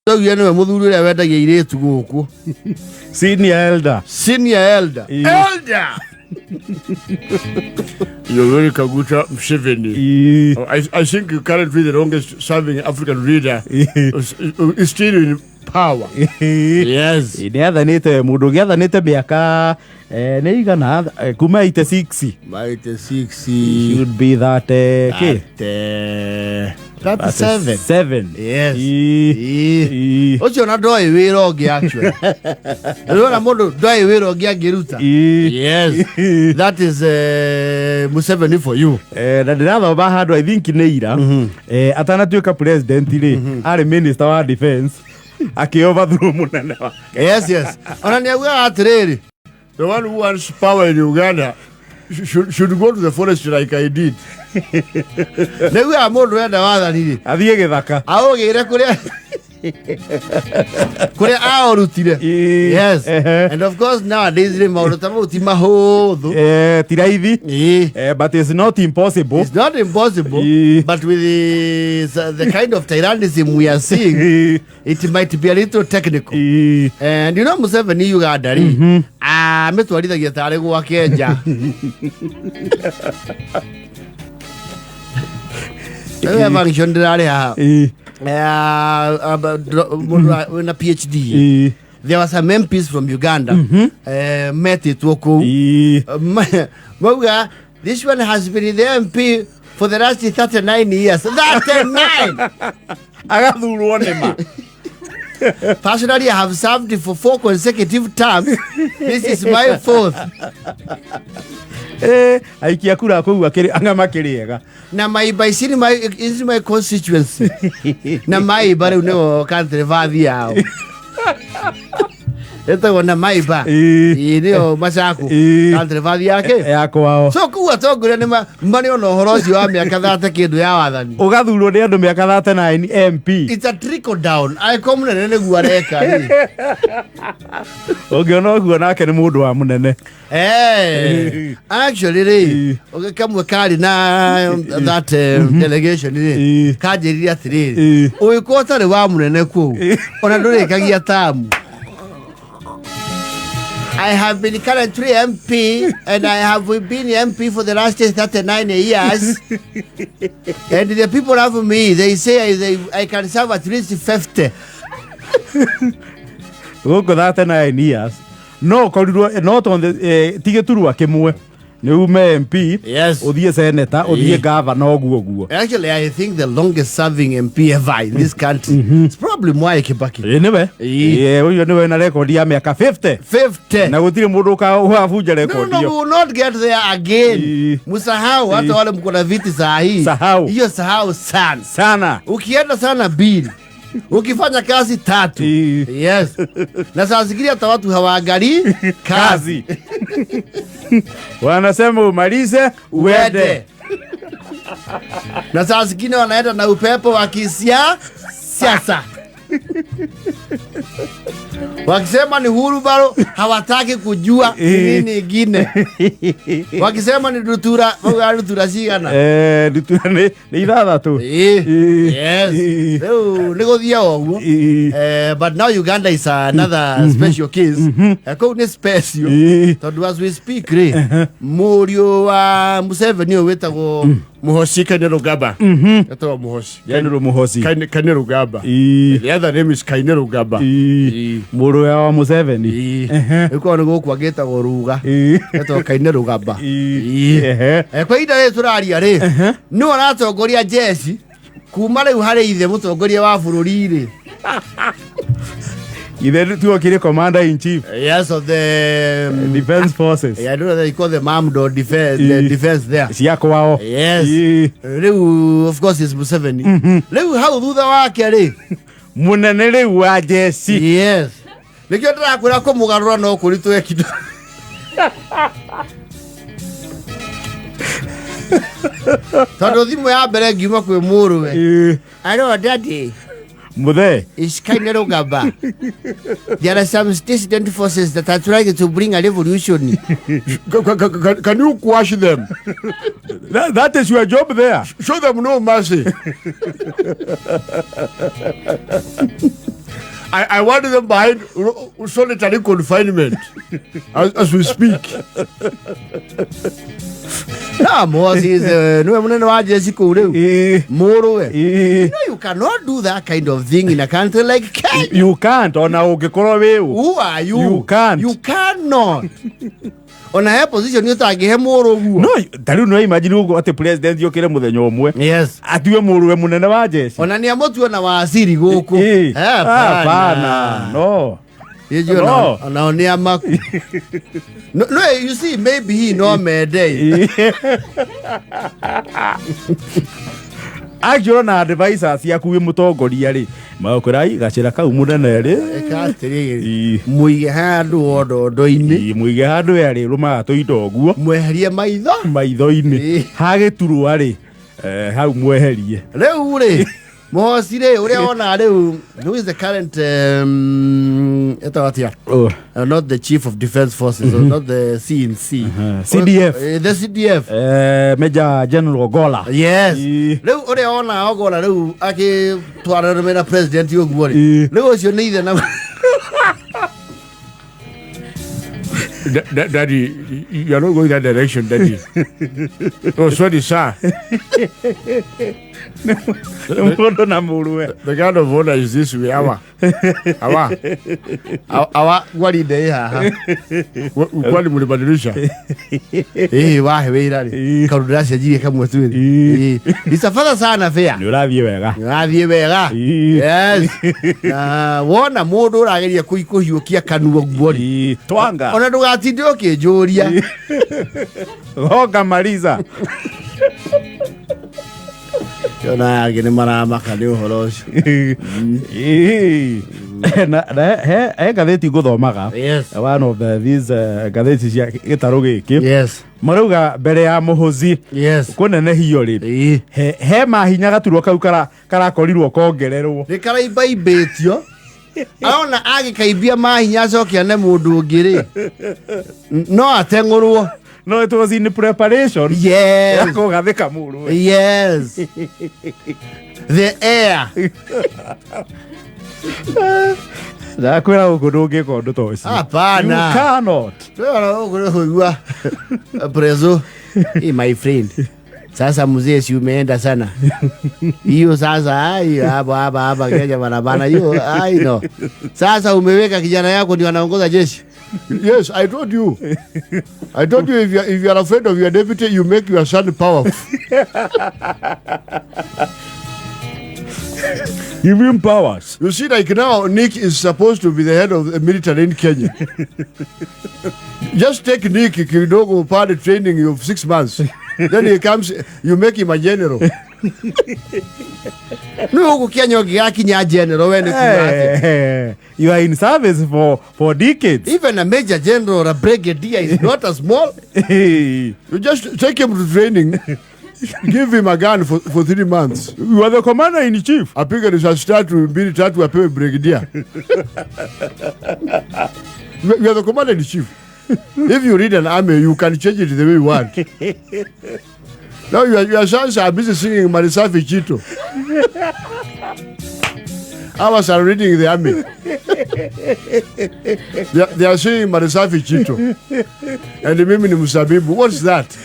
So you know muthuri ya wenda geiretu guku. Senior elder. Elder. Yoweri Kaguta Museveni. I think you're currently the longest serving African leader is still in power. Yes. Niathanite mundu giathanite miaka ni igana kuma 86. 86 should be that 37. Yes. Ocho na doi wira ogi actually. Rona mundu doi wira ogi agiruta. Yes. That is Museveni for you. Na ndirathoma handu I think ni ira atanatuika president ri ari minister wa defense akioverthrow munene wa. Yes. Ona ni agwa atiriri. The one who wants power in Uganda should go to the forest like I did. Negu amundu enda wathanire athie githaka augire kuria kuria aorutire. Yes. And of course nowadays the maundu tamu ti mahuthu tiraithi but it's not impossible. It's not impossible. But with the kind of tyrannism we are seeing, it might be a little technical. And you know Museveni Uganda metwarithagia tari gwa Kenya. Function when a PhD. There were some MPs from Uganda. Met it woko. This one has been the MP for the last 39 years. 39. Personally, I have served for 4 consecutive terms. This is my 4th. Aikia kura kwa angama kiriega. Na maiba is my constituency. Na maiba leo country vathi yao. Eta wana maiba. Ndio Masaku. Country vathi yake. Yako wao. So kuwa togure ni mani ono horozi wa miaka 30 kindu ya wathani. Ugathurwo ni andu miaka 39 MP. It's a trickle down. I come nene guareka. Ogiona oguo nake ni mundu wa munene. Actually kamwe kali na that delegation kajiri atiriri uikota ri wa munene ku ona ndurikagia tamu. I have been currently MP and I have been MP for the last 39 years. And the people of me, they say I can serve at least 50. Go that 9 years. No, not on the tigeturwa kimwe. Ni ume MP, yes. Odie senator, odie governor oguo. Actually, I think the longest serving MP ever in this country is probably Mwai Kibaki. Anyway, huyo niwe na record ya miaka 50. Na gutire mundu ka uhafuja record hiyo. No, we will not get there again. Musahau hata wale mko na viti saa hii. Hiyo sahau sana. Ukienda sana bili. Ukifanya kazi 3. Yes. Na saa zingine hata watu hawaangalii kazi. Wanasema umalize uende. Na saa zingine wanaenda na upepo wa kisiasa. Wakisema ni huru baro hawataki kujua nini ingine. Wakisema ni rutura sigana. Rutura ni ithathatu. Yes. Nigothia oguo. But now Uganda is another special case. Ni special. Tondu as we speak muriu wa Museveni wetagwo Muhosi Kainerugaba. Etoa Muhosi. Muhosi. Kainerugaba. The other name is Kainerugaba. Muriu wa Museveni. Eko ngo kwageta goruga. Etoa Kainerugaba. Kwa ida yetu raria ri. No aratongoria jeshi kuma riu hari ithe mutongoria wa bururi ri. Either to a commander in chief. Yes, of the defense forces. I don't know they call them armed or defense. The defense there. Siako. Yes. Of course, it's Museveni. How do the work? Munene wa jeshi. Yes. Nikyo ndakura ko mugarura no kuri to ekido. Tado thimu ya mbere ngiuma kwi muru we. I know daddy. Muthe is Kainerugaba. There are some dissident forces that are trying to bring a revolution. Can you quash them? That is your job there. Show them no mercy. I want them behind solitary confinement as we speak. Moses, no munene wa jeshi kule. Morowe. You cannot do that kind of thing in a country like Kenya. You can't. Ona ugikorwo wewe. Who are you? You can't. You cannot. On a position you take he moro guo. No, tariu no imagine ugo ate president yokire muthenya omwe. Yes. Atiwe muruwe munene wa jeshi. Ona ni amotu na wasiri guku. Hapana. No. No. Ona amaku. No, you see, maybe he no mede. Actually na advisors yakuwe mutongoria ri. Maokorai gacira kau munene ri. Ekatiri. Muige handu ondo-ini. Muige handu yari ruma toindo guo. Mweherie maitho. Maitho-ini. Hagiturwa ri. Hau mweherie. Riu ri. Mohosire uria ona riu who is the current not the chief of defense forces or not the CNC CDF the CDF Major General Gola. Yes. Riu uria ona Ogola riu aki twarana mena president Uguo ri riu ucio ni ithe na Daddy, you are not going that direction, Daddy. Oh, sorry, sir. The kind of order is this way. Awa, what is there? What is badilisha? Wahe weirari. Karudasha jiri kama tu. Isafara sana fea. Nuravi wega. Nuravi wega. Yes. Wona modo rageria kuikuhiukia kanua gwori. Twanga. Ona ndugatidio kijuria. Hoga maliza. Yona agene maramaka ni uhoro ucio. Na gatheti guthomaga. Yes. One of these gatheti cia gitaro giki. Yes. Marauga mbere ya muhuzi. Yes. Kunene hiyo ri. He mahinya gaturwo kau karakorirwo kongererwo. Ni karaibaibetio. Aona agikaibia mahinya acokia ne mundu ngiri. No atengurwo. No, it was in preparation. Yes. Yes. The air. Nakwira uguduge kondo toisi. Hapana. You cannot. Wewe Prezo. Hey my friend. Sasa mzee si umeenda sana. Hiyo sasa hapa Kenya barabara hiyo no. Sasa umeweka kijana yako ndio anaongoza jeshi. Yes, I told you. I told you if you are afraid of your deputy, you make your son powerful. Give him powers. You see, like now, Nick is supposed to be the head of the military in Kenya. Just take Nick, kidogo upande training of 6 months. Then he comes, you make him a general. No, huku Kenya ukiakinya general when you are in service for decades. Even a major general or a brigadier is not as small. You just take him to training. Give him a gun for 3 months. You are the commander in chief. Apige risasi mbili tatu apewe brigadier. You are the commander in chief. If you read an army, you can change it the way you want. Now your sons are busy singing Marisafi Chito. Ours are reading the army. They are singing Marisafi Chito. And the Mimi Musabibu. What's that?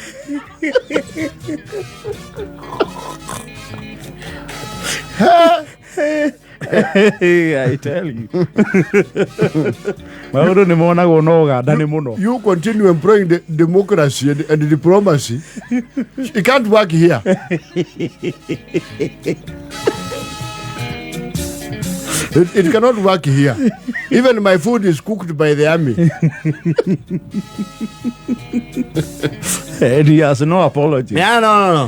I tell you. You continue employing the democracy and the diplomacy. It can't work here. It cannot work here. Even my food is cooked by the army. And he has no apology. Yeah, no.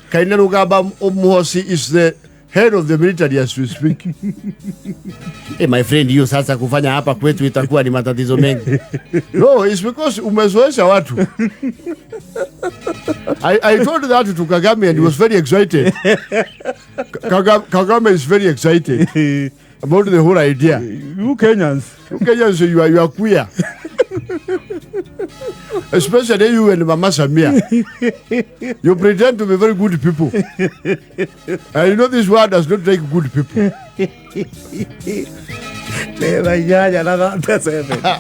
Kainerugaba Omuhosi is the head of the military as we speak. Hey, my friend, you sasa kufanya hapa kwetu itakuwa ni matatizo mengi. No, it's because umezoesha watu. I told that to Kagame and he was very excited. Kagame is very excited about the whole idea. You Kenyans, you are queer. Especially you and Mama Samia. You pretend to be very good people. And you know this world does not take good people. nä thaa 8 na 37